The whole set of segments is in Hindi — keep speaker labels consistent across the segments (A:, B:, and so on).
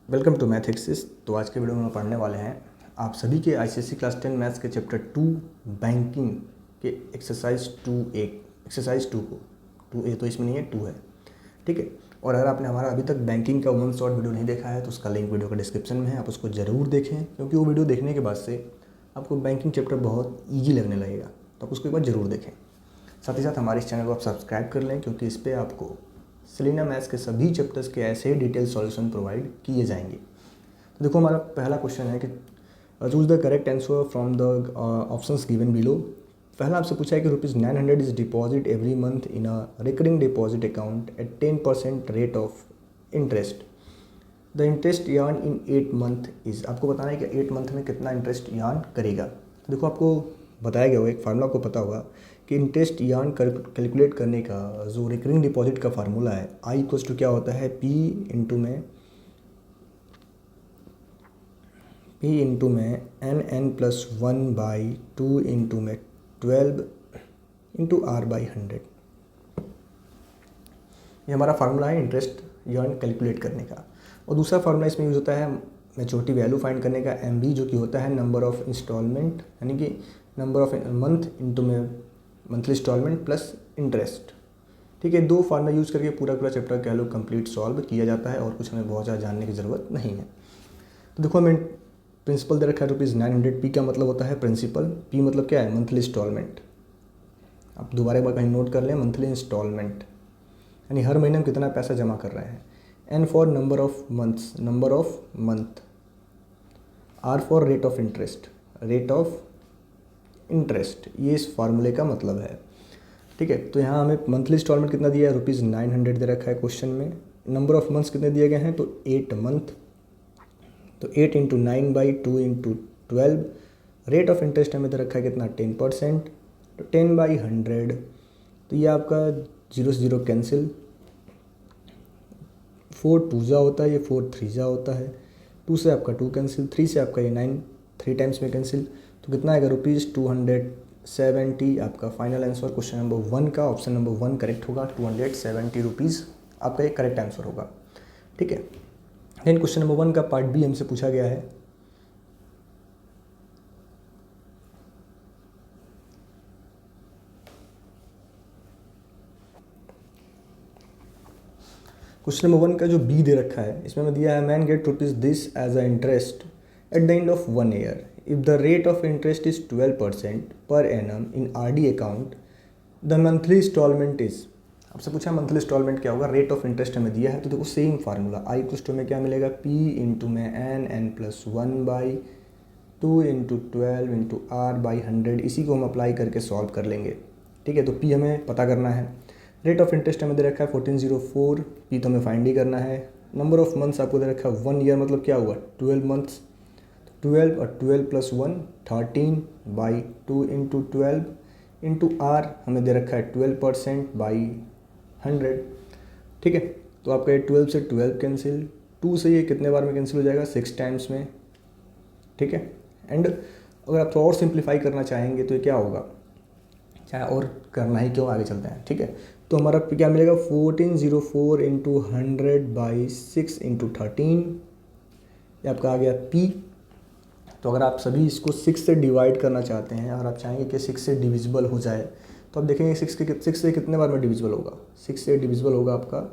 A: Welcome to math axis. तो आज के वीडियो में पढ़ने वाले हैं आप सभी के आईसीएसई क्लास 10 मैथ्स के चैप्टर 2 बैंकिंग के एक्सरसाइज 2 को 2A तो इसमें नहीं है, 2 है, ठीक है। और अगर आपने हमारा अभी तक बैंकिंग का 1 शॉट वीडियो नहीं देखा है तो उसका लिंक वीडियो का डिस्क्रिप्शन में है, आप उसको ज़रूर देखें क्योंकि वो वीडियो देखने के बाद से आपको बैंकिंग चैप्टर बहुत ईजी लगने लगेगा, तो आप उसको एक बार ज़रूर देखें। साथ ही साथ हमारे इस चैनल को आप सब्सक्राइब कर लें क्योंकि इस पर आपको सेलिना मैथ्स के सभी चैप्टर्स के ऐसे ही डिटेल सॉल्यूशन प्रोवाइड किए जाएंगे। तो देखो, हमारा पहला क्वेश्चन है कि choose the correct answer from the options given below. पहला आपसे पूछा है कि ₹900 is deposit every month in a recurring deposit account at 10% rate of interest. The interest earned in 8 month is, आपको बताना है कि 8 मंथ में कितना इंटरेस्ट यार्न करेगा। तो देखो, आपको बताया गया होगा, एक फार्मूला आपको पता होगा कि इंटरेस्ट यार्न कैलकुलेट करने का जो रिकरिंग डिपॉजिट का फार्मूला है, आई इक्वल्स टू क्या होता है, P इंटू में n+1/2 इंटू में 12 इंटू R/100। ये हमारा फार्मूला है इंटरेस्ट यार्न कैलकुलेट करने का। और दूसरा फार्मूला इसमें यूज़ होता है मैच्योरिटी वैल्यू फाइंड करने का, MB, जो कि होता है नंबर ऑफ़ इंस्टॉलमेंट, यानी कि नंबर ऑफ मंथ इंटू में मंथली इंस्टॉलमेंट प्लस इंटरेस्ट। ठीक है, 2 फार्मूला यूज़ करके पूरा चैप्टर कह लो कंप्लीट सॉल्व किया जाता है और कुछ हमें बहुत ज़्यादा जानने की ज़रूरत नहीं है। तो देखो, हमें प्रिंसिपल दे रखा है ₹900। P का मतलब होता है प्रिंसिपल, P मतलब क्या है, मंथली इंस्टॉलमेंट। आप दोबारा एक बार कहीं नोट कर लें, मंथली इंस्टॉलमेंट यानी हर महीने हम कितना पैसा जमा कर रहे हैं। N for number of months, number of month. R for rate of interest, rate of interest. ये इस फार्मूले का मतलब है, ठीक है। तो यहाँ हमें मंथली इंस्टॉलमेंट कितना दिया है, ₹900 दे रखा है क्वेश्चन में। नंबर ऑफ मंथ्स कितने दिए गए हैं, तो 8 मंथ। तो 8 into 9/2 into 12। Rate of interest हमें दे रखा है कितना, 10%। तो 10/100। तो ये आपका 0 से 0 कैंसिल, 4 2 जा होता है, ये 4 3 जा होता है, 2 से आपका 2 कैंसिल, 3 से आपका ये 9, 3 टाइम्स में कैंसिल। तो कितना आएगा, ₹270। आपका फाइनल आंसर क्वेश्चन नंबर 1 का, ऑप्शन नंबर 1 करेक्ट होगा। ₹270 आपका एक करेक्ट आंसर होगा, ठीक है। देन क्वेश्चन नंबर 1 का पार्ट B हमसे पूछा गया है। क्वेश्चन नंबर 1 का जो B दे रखा है, इसमें हमें दिया है man get ₹this as a interest at the end of 1 year if the rate of interest is 12% per annum in RD account, the monthly instalment is. आपसे पूछा मंथली इंस्टॉलमेंट क्या होगा, रेट ऑफ इंटरेस्ट हमें दिया है। तो देखो same formula, I equals to में क्या मिलेगा, P इंटू में n+1/2 इंटू 12 इंटू R/100। इसी को हम अप्लाई करके सॉल्व कर लेंगे, ठीक है। तो P हमें पता करना है, रेट ऑफ इंटरेस्ट हमें दे रखा है 1404, P तो हमें फाइंड ही करना है। नंबर ऑफ मंथ्स आपको दे रखा है 1 ईयर, मतलब क्या हुआ, 12 मंथ्स। 12 और 12 + 1 13/2 इंटू 12 इंटू R हमें दे रखा है 12%/100, ठीक है। तो आपका ये 12 से 12 कैंसिल, 2 से ये कितने बार में कैंसिल हो जाएगा, 6 टाइम्स में, ठीक है। एंड अगर आप थोड़ा और सिंप्लीफाई करना चाहेंगे तो ये क्या होगा, चाहे और करना ही क्यों, आगे चलते हैं, ठीक है। तो हमारा क्या मिलेगा, 1404 इंटू 100/6 इंटू 13, ये आपका आ गया P। तो अगर आप सभी इसको 6 से डिवाइड करना चाहते हैं और आप चाहेंगे कि 6 से डिविजिबल हो जाए, तो आप देखेंगे 6 से कितने बार में डिविजिबल होगा, 6 से डिविजिबल होगा आपका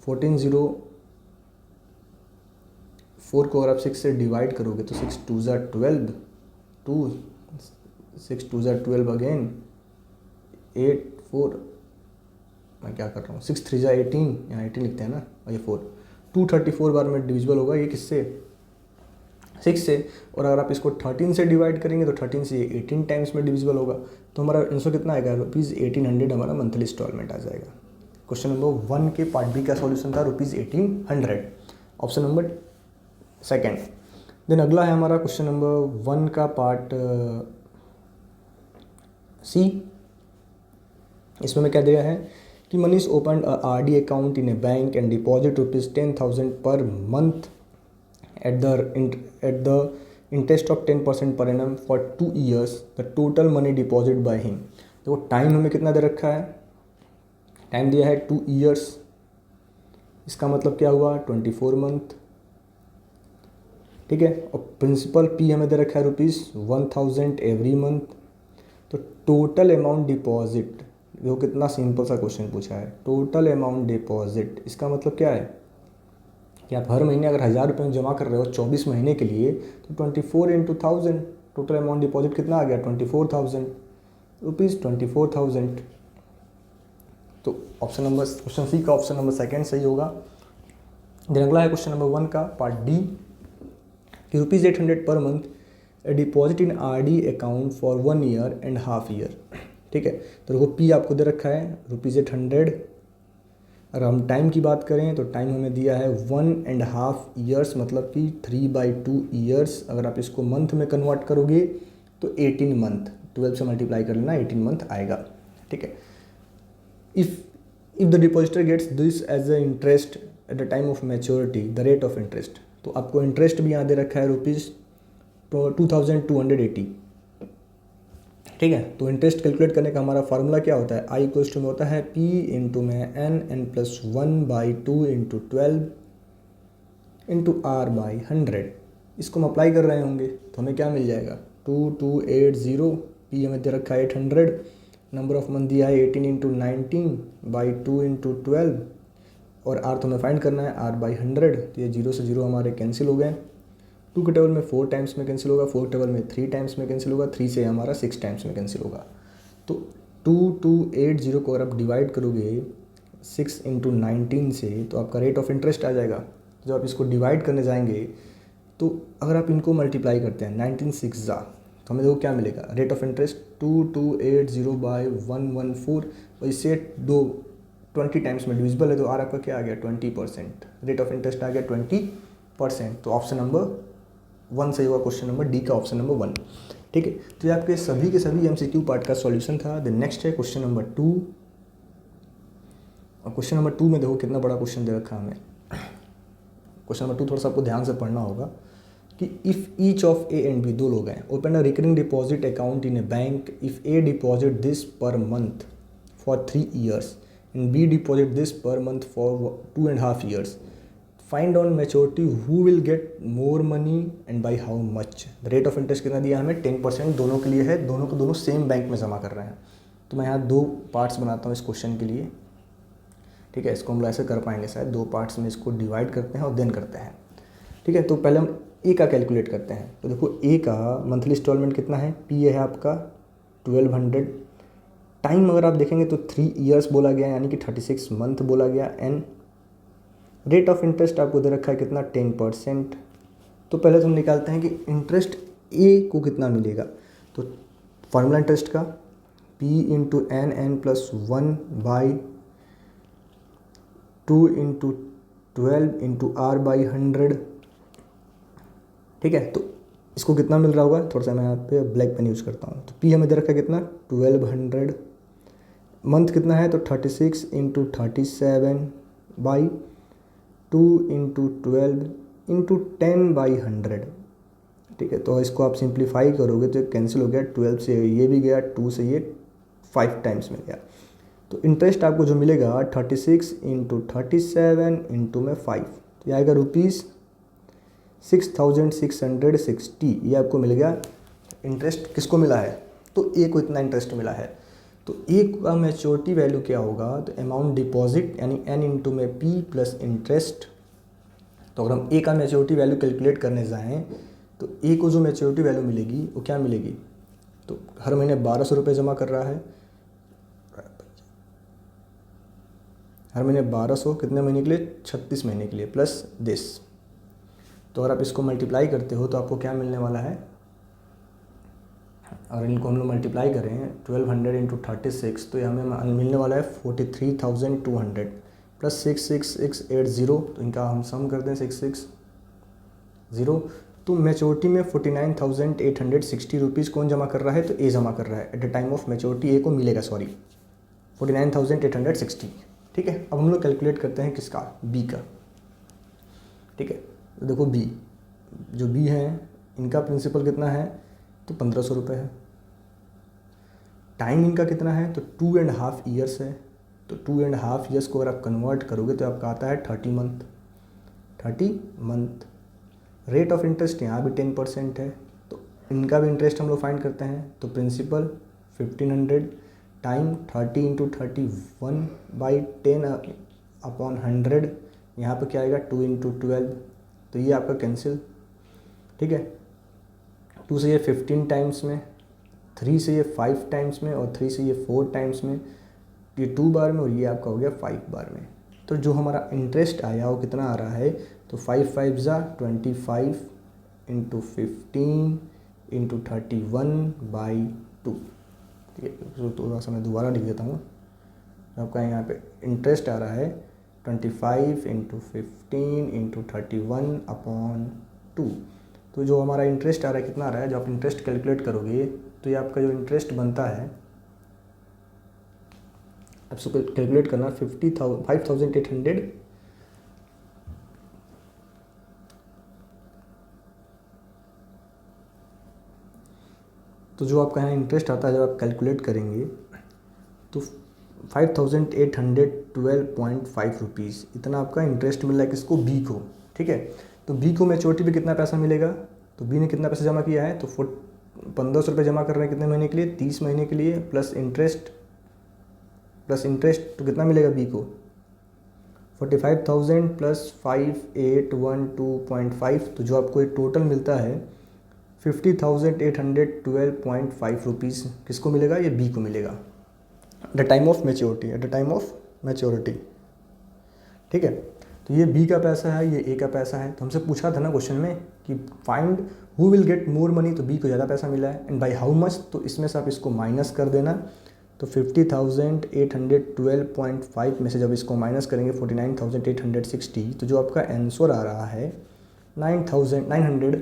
A: 1404 को अगर आप 6 से डिवाइड करोगे तो 6 2 ज़ा 12, 6 2 ज़ा 12 अगेन 8 4, मैं क्या कर रहा हूँ, 6 3 ज़ा 18, यहाँ 18 लिखते हैं ना, और ये 4, 234 बार में डिविजिबल होगा ये किससे, 6 से। और अगर आप इसको 13 से डिवाइड करेंगे तो 13 से 18 टाइम्स में डिविजिबल होगा। तो हमारा आंसर कितना आएगा, ₹1800 हमारा मंथली इंस्टॉलमेंट आ जाएगा। क्वेश्चन नंबर 1 के पार्ट B का सॉल्यूशन था ₹1800, ऑप्शन नंबर 2। देन अगला है हमारा क्वेश्चन नंबर 1 का पार्ट C। इसमें मैं क्या दिया है कि Manish open RD account in a bank and deposit ₹10,000 per month at the interest of 10% per annum for 2 years, the total money deposited by him। देखो टाइम हमें कितना दे रखा है, टाइम दिया है 2 years, इसका मतलब क्या हुआ, 24 मंथ। ठीक है। और प्रिंसिपल पी हमें दे रखा है ₹1000 एवरी मंथ। तो टोटल अमाउंट डिपॉजिट, देखो कितना सिंपल सा क्वेश्चन पूछा है, टोटल अमाउंट डिपॉजिट, इसका मतलब क्या है कि आप हर महीने अगर 1000 रुपये जमा कर रहे हो 24 महीने के लिए, तो 24 इंटू 1000, टोटल अमाउंट डिपॉजिट कितना आ गया, 24,000 रुपीज़, 24,000। तो क्वेश्चन सी का ऑप्शन नंबर सेकंड सही होगा। देन अगला है क्वेश्चन नंबर 1 का पार्ट डी कि ₹800 per month A deposit in RD account for 1 year and half year. ठीक है, तो देखो पी आपको दे रखा है ₹800। अगर हम टाइम की बात करें तो टाइम हमें दिया है 1.5 ईयर्स, मतलब कि 3/2 ईयर्स। अगर आप इसको मंथ में कन्वर्ट करोगे तो 18 मंथ, 12 से मल्टीप्लाई कर लेना, 18 मंथ आएगा। ठीक है। If the depositor gets this as a interest at the time of maturity, the rate of interest, तो आपको इंटरेस्ट भी यहाँ दे रखा है ₹2280। ठीक है, तो इंटरेस्ट कैलकुलेट करने का हमारा फार्मूला क्या होता है, आई इक्वल्स टू में होता है पी इंटू में n+1/2 into 12 into R by 100। इसको हम अप्लाई कर रहे होंगे तो हमें क्या मिल जाएगा, 2280, पी हमें दे रखा है 800, नंबर ऑफ मंथ दिया है 18 इंटू 19/2 इंटू 12, और आर तो हमें फाइंड करना है r बाई 100। तो ये 0 से 0 हमारे कैंसिल हो गए। 2 के टेबल में 4 टाइम्स में कैंसिल होगा, 4 टेबल में 3 टाइम्स में कैंसिल होगा, 3 से हमारा 6 टाइम्स में कैंसिल होगा। तो 2280 को अगर आप डिवाइड करोगे 6 इंटू 19 से तो आपका रेट ऑफ इंटरेस्ट आ जाएगा। जब आप इसको डिवाइड करने जाएंगे तो अगर आप इनको मल्टीप्लाई करते हैं 19 6 तो हमें देखो क्या मिलेगा, रेट ऑफ इंटरेस्ट 2280/114, और इससे 20 टाइम्स में डिविजिबल है, तो आर आपका क्या आ गया, 20%। रेट ऑफ इंटरेस्ट आ गया 20%। तो ऑप्शन नंबर 1 सही हुआ, क्वेश्चन नंबर डी का ऑप्शन नंबर 1। ठीक है, तो ये आपके सभी के सभी MCQ पार्ट का सॉल्यूशन था। द नेक्स्ट है क्वेश्चन नंबर 2। और क्वेश्चन नंबर 2 में देखो कितना बड़ा क्वेश्चन दे रखा है हमें। क्वेश्चन नंबर 2 थोड़ा सा आपको ध्यान से पढ़ना होगा कि if each of A and B, दो लोग हैं, open a recurring deposit account in a bank, if A deposit this per month for 3 years and B deposit this per month for 2.5 years, find on maturity who will get more money and by how much. Rate of interest कितना दिया हमें, 10% दोनों के लिए है, दोनों को दोनों सेम बैंक में जमा कर रहे हैं। तो मैं यहाँ 2 पार्ट्स बनाता हूँ इस क्वेश्चन के लिए। ठीक है, इसको हम लोग ऐसे कर पाएंगे शायद, 2 पार्ट्स में इसको डिवाइड करते हैं और देन करते हैं। ठीक है, तो पहले हम ए का कैलकुलेट करते हैं। तो देखो ए का मंथली इंस्टॉलमेंट कितना है, पी है आपका 1200। टाइम अगर आप देखेंगे तो 3 ईयर्स बोला गया, यानी कि 36 मंथ बोला गया। एन रेट ऑफ इंटरेस्ट आपको दे रखा है कितना, 10%। तो पहले तो हम निकालते हैं कि इंटरेस्ट ए को कितना मिलेगा। तो फार्मूला इंटरेस्ट का P into n+1/2 into 12 into R by 100। ठीक है, तो इसको कितना मिल रहा होगा, थोड़ा सा मैं यहाँ पे ब्लैक पेन यूज़ करता हूँ। तो पी हमें दे रखा है कितना, 1200। मंथ कितना है, तो 36 इंटू 37/2 इंटू 12 इंटू 10/100। ठीक है, तो इसको आप सिंप्लीफाई करोगे तो कैंसिल हो गया, 12 से ये भी गया, 2 से ये 5 टाइम्स में गया। तो इंटरेस्ट आपको जो मिलेगा 36 इंटू 37 इंटू में 5, तो ये आएगा ₹6660। ये आपको मिल गया इंटरेस्ट। किसको मिला है, तो ए को इतना इंटरेस्ट मिला है। तो ए का मैच्योरिटी वैल्यू क्या होगा, तो अमाउंट डिपॉजिट यानी एन इंटू में पी प्लस इंटरेस्ट। तो अगर हम ए का मैच्योरिटी वैल्यू कैलकुलेट करने जाएँ तो ए को जो मैच्योरिटी वैल्यू मिलेगी वो क्या मिलेगी, तो हर महीने 1200 रुपये जमा कर रहा है, हर महीने 1200, कितने महीने के लिए, 36 महीने के लिए, प्लस दिस। तो अगर आप इसको मल्टीप्लाई करते हो तो आपको क्या मिलने वाला है, अगर इनको हम लोग मल्टीप्लाई करें 1200 इंटू 36, तो ये हमें मिलने वाला है 43,200 प्लस 66680। तो इनका हम सम करते हैं 660। तो मैच्योरिटी में 49,860 रुपीज़ कौन जमा कर रहा है, तो ए जमा कर रहा है। At the time of maturity A को मिलेगा 49,860। ठीक है, अब हम लोग कैलकुलेट करते हैं किसका, बी का। ठीक है, तो देखो बी, जो बी है इनका प्रिंसिपल कितना है, तो 1500 रुपये है। टाइम इनका कितना है, तो 2.5 ईयर्स है। तो 2.5 ईयर्स को अगर आप कन्वर्ट करोगे तो आपका आता है 30 मंथ। रेट ऑफ इंटरेस्ट यहाँ भी 10% है, तो इनका भी इंटरेस्ट हम लोग फाइंड करते हैं। तो प्रिंसिपल 1500 टाइम 30 इंटू 31/10/100, यहाँ पर क्या आएगा 2 इंटू 12, तो ये आपका कैंसिल। ठीक है, 2 से ये 15 टाइम्स में, 3 से ये 5 टाइम्स में, और 3 से ये 4 टाइम्स में, ये 2 बार में, और ये आपका हो गया 5 बार में। तो जो हमारा इंटरेस्ट आया वो कितना आ रहा है, तो 5 5 ज़ा 25 इंटू 15 इंटू 31/2। ठीक है, तो थोड़ा सा मैं दोबारा लिख देता हूँ। आपका यहाँ पे इंटरेस्ट आ रहा है 25 इंटू 15 इंटू 31/2। तो जो हमारा इंटरेस्ट आ रहा है कितना आ रहा है, जो आप इंटरेस्ट कैलकुलेट करोगे तो ये आपका जो इंटरेस्ट बनता है आपको कैलकुलेट करना 5800। तो जो आपका यहाँ इंटरेस्ट आता है जब आप कैलकुलेट करेंगे तो 5812.5 रुपीज़ इतना आपका इंटरेस्ट मिल रहा है किसको, बी को। ठीक है, तो बी को मैच्योरिटी पे कितना पैसा मिलेगा, तो बी ने कितना पैसा जमा किया है, तो 1500 रुपये जमा कर रहे हैं कितने महीने के लिए, 30 महीने के लिए, प्लस इंटरेस्ट तो कितना मिलेगा बी को 45,000 प्लस 5812.5, तो जो आपको एक टोटल मिलता है 50,812.5 रुपीज़ किसको मिलेगा, ये बी को मिलेगा eight the time of maturity. ठीक है, तो ये बी का पैसा है, ये ए का पैसा है। तो हमसे पूछा था ना क्वेश्चन में कि find who will get more money, तो बी को ज़्यादा पैसा मिला है, एंड बाय हाउ मच, तो इसमें से आप इसको माइनस कर देना। तो 50,812.5 में से जब इसको माइनस करेंगे 49,860, तो जो आपका आंसर आ रहा है 9,900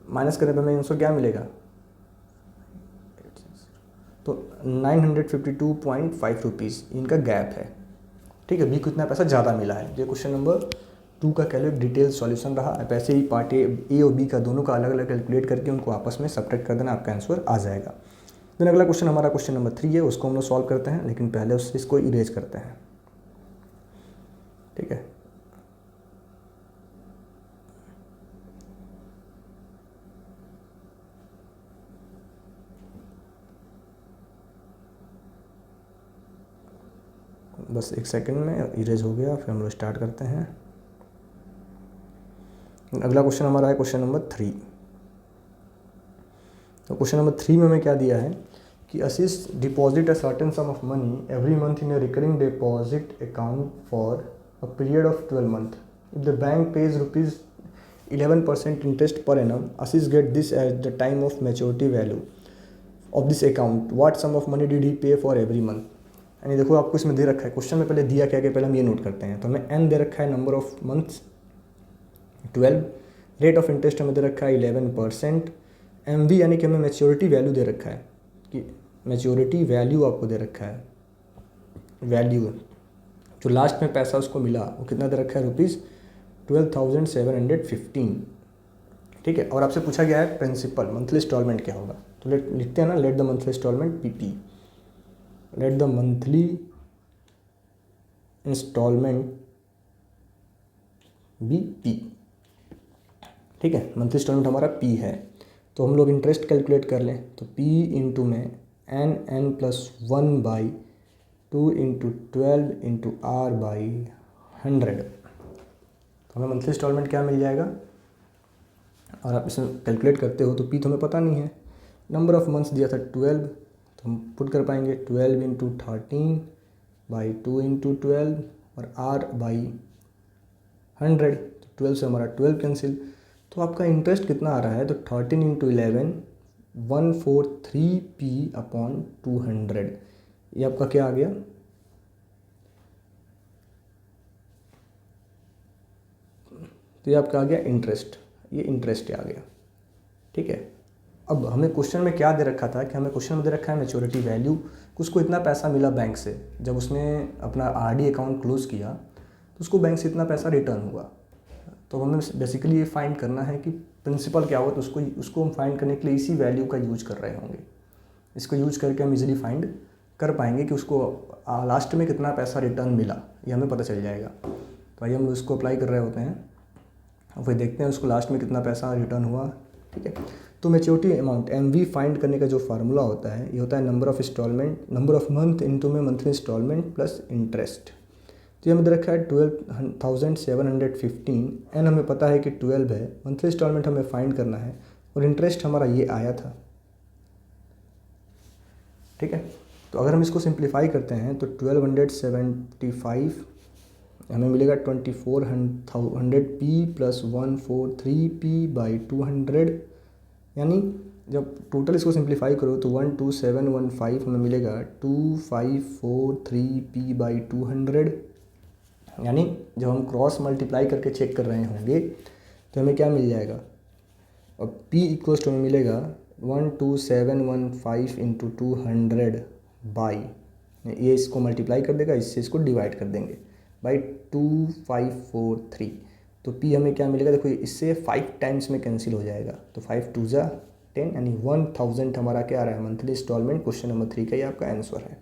A: माइनस करने पर हमें आंसर क्या मिलेगा, तो 952.5 रुपीज़ इनका गैप है। ठीक है, बी को इतना पैसा ज़्यादा मिला है। ये क्वेश्चन नंबर 2 का कैलकुलेट डिटेल सॉल्यूशन रहा। अब ऐसे ही पार्ट ए और बी का दोनों का अलग अलग कैलकुलेट करके उनको आपस में सब्ट्रैक्ट कर देना, आपका आंसर आ जाएगा। देन अगला क्वेश्चन हमारा क्वेश्चन नंबर 3 है, उसको हम लोग सॉल्व करते हैं, लेकिन पहले इसको इरेज करते हैं। ठीक है, बस एक सेकंड में इरेज हो गया, फिर हम लोग स्टार्ट करते हैं। अगला क्वेश्चन हमारा है क्वेश्चन नंबर 3। तो क्वेश्चन नंबर 3 में हमें क्या दिया है कि Ashish deposit a certain sum of money every month in a recurring deposit account for a period of 12 month. If the bank pays ₹11% interest per annum, Ashish get this at the time of maturity value of this account, what sum of money did he pay for every month. यानी देखो आपको इसमें दे रखा है, क्वेश्चन में पहले दिया क्या कि पहले हम ये नोट करते हैं। तो हमें एन दे रखा है, number of months 12, rate of interest हमें दे रखा है 11%, एम वी यानी कि हमें मैच्योरिटी वैल्यू दे रखा है कि मैच्योरिटी वैल्यू आपको दे रखा है, वैल्यू जो लास्ट में पैसा उसको मिला वो कितना दे रखा है, ₹12,715। ठीक है, और आपसे पूछा गया है प्रिंसिपल मंथली इंस्टॉलमेंट क्या होगा, तो लिखते हैं ना, let the monthly instalment P P, let the monthly instalment be P. ठीक है, मंथली इंस्टॉलमेंट हमारा पी है, तो हम लोग इंटरेस्ट कैलकुलेट कर लें। तो पी इंटू में n+1/2 इंटू 12 इंटू r/100, तो हमें मंथली इंस्टॉलमेंट क्या मिल जाएगा। और आप इसमें कैलकुलेट करते हो तो पी तो हमें पता नहीं है, नंबर ऑफ मंथ्स दिया था 12, तो हम पुट कर पाएंगे 12 इंटू 13/2 इंटू 12 और r/100, तो 12 से हमारा 12 कैंसिल। तो आपका इंटरेस्ट कितना आ रहा है, तो 13 इंटू 11 143p/200, ये आपका क्या आ गया, तो ये आपका आ गया इंटरेस्ट, ये इंटरेस्ट आ गया। ठीक है, अब हमें क्वेश्चन में क्या दे रखा था कि हमें क्वेश्चन में दे रखा है मैच्योरिटी वैल्यू, उसको इतना पैसा मिला बैंक से, जब उसने अपना आरडी अकाउंट क्लोज़ किया तो उसको बैंक से इतना पैसा रिटर्न हुआ। तो हमें बेसिकली ये फाइंड करना है कि प्रिंसिपल क्या होगा, तो उसको हम फाइंड करने के लिए इसी वैल्यू का यूज कर रहे होंगे। इसको यूज करके हम इजीली फाइंड कर पाएंगे कि उसको लास्ट में कितना पैसा रिटर्न मिला, ये हमें पता चल जाएगा। तो आइए हम इसको अप्लाई कर रहे होते हैं। फिर देखते हैं उसको लास्ट में कितना पैसा रिटर्न हुआ। ठीक है, तो मैच्योरिटी अमाउंट MV फाइंड करने का जो फार्मूला होता है ये होता है नंबर ऑफ मंथ इंटू में मंथली इंस्टॉलमेंट प्लस इंटरेस्ट। तो ये हमें दे रखा है 12,715 एंड हमें पता है कि 12 है, मंथली इंस्टॉलमेंट हमें फाइंड करना है और इंटरेस्ट हमारा ये आया था। ठीक है, तो अगर हम इसको सिंप्लीफाई करते हैं तो 1275 हमें मिलेगा 2400p प्लस 143p/200, यानी जब टोटल इसको सिंप्लीफाई करो तो 12715 हमें मिलेगा 2543p/200, यानी जब हम क्रॉस मल्टीप्लाई करके चेक कर रहे होंगे तो हमें क्या मिल जाएगा, और p इक्वल्स टू हमें मिलेगा 12715 इंटू 200 बाई, ये इसको मल्टीप्लाई कर देगा, इससे इसको डिवाइड कर देंगे बाई 2543। तो p हमें क्या मिलेगा, देखो इससे 5 टाइम्स में कैंसिल हो जाएगा, तो 5 2 जा 10 यानी 1000 हमारा क्या आ रहा है मंथली इंस्टॉलमेंट। क्वेश्चन नंबर 3 का ये आपका आंसर है।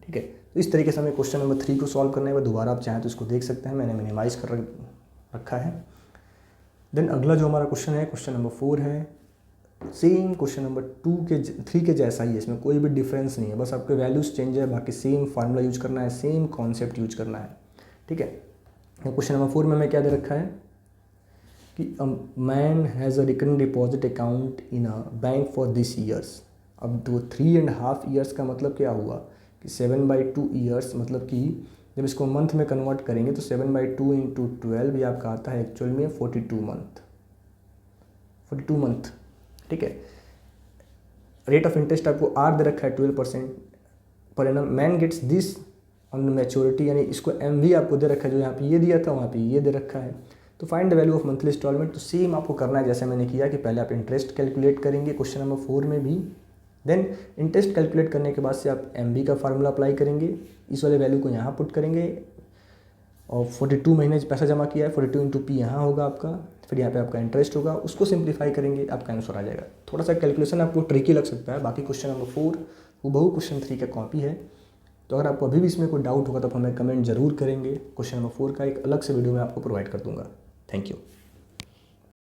A: ठीक है, तो इस तरीके से हमें क्वेश्चन नंबर 3 को सॉल्व करने के बाद दोबारा आप चाहें तो इसको देख सकते हैं, मैंने मिनिमाइज़ कर रखा है। देन अगला जो हमारा क्वेश्चन है क्वेश्चन नंबर 4 है, सेम क्वेश्चन नंबर 3 के जैसा ही है, इसमें कोई भी डिफरेंस नहीं है, बस आपके वैल्यूज़ चेंज है, बाकी सेम फार्मूला यूज करना है, सेम कॉन्सेप्ट यूज करना है। ठीक है, क्वेश्चन नंबर 4 में हमें क्या दे रखा है कि man has a recurring deposit account in a bank for this years. अब तो 3.5 ईयर्स का मतलब क्या हुआ कि 7/2 ईयर्स, मतलब कि जब इसको मंथ में कन्वर्ट करेंगे तो 7/2 इंटू 12 ये आपका आता है एक्चुअल में 42 मंथ। ठीक है, रेट ऑफ इंटरेस्ट आपको आर दे रखा है 12% per annum. Man gets this on maturity, यानी इसको MV आपको दे रखा है, जो यहाँ पे ये दिया था वहाँ पे ये दे रखा है। तो find the value of monthly instalment, तो सेम आपको करना है जैसे मैंने किया कि पहले आप इंटरेस्ट कैलकुलेट करेंगे क्वेश्चन नंबर 4 में भी, देन इंटरेस्ट कैलकुलेट करने के बाद से आप MV का फार्मूला अप्लाई करेंगे, इस वाले वैल्यू को यहाँ पुट करेंगे और 42 महीने पैसा जमा किया है, 42 इंटू पी यहाँ होगा आपका, फिर यहाँ पे आपका इंटरेस्ट होगा, उसको सिंप्लीफाई करेंगे, आपका आंसर आ जाएगा। थोड़ा सा कैलकुलेशन आपको ट्रिकी लग सकता है, बाकी क्वेश्चन नंबर 4 वो बहु क्वेश्चन 3 का कॉपी है। तो अगर आपको अभी भी इसमें कोई डाउट होगा तो आप हमें कमेंट जरूर करेंगे, क्वेश्चन नंबर 4 का एक अलग से वीडियो मैं आपको प्रोवाइड कर दूंगा। Thank you.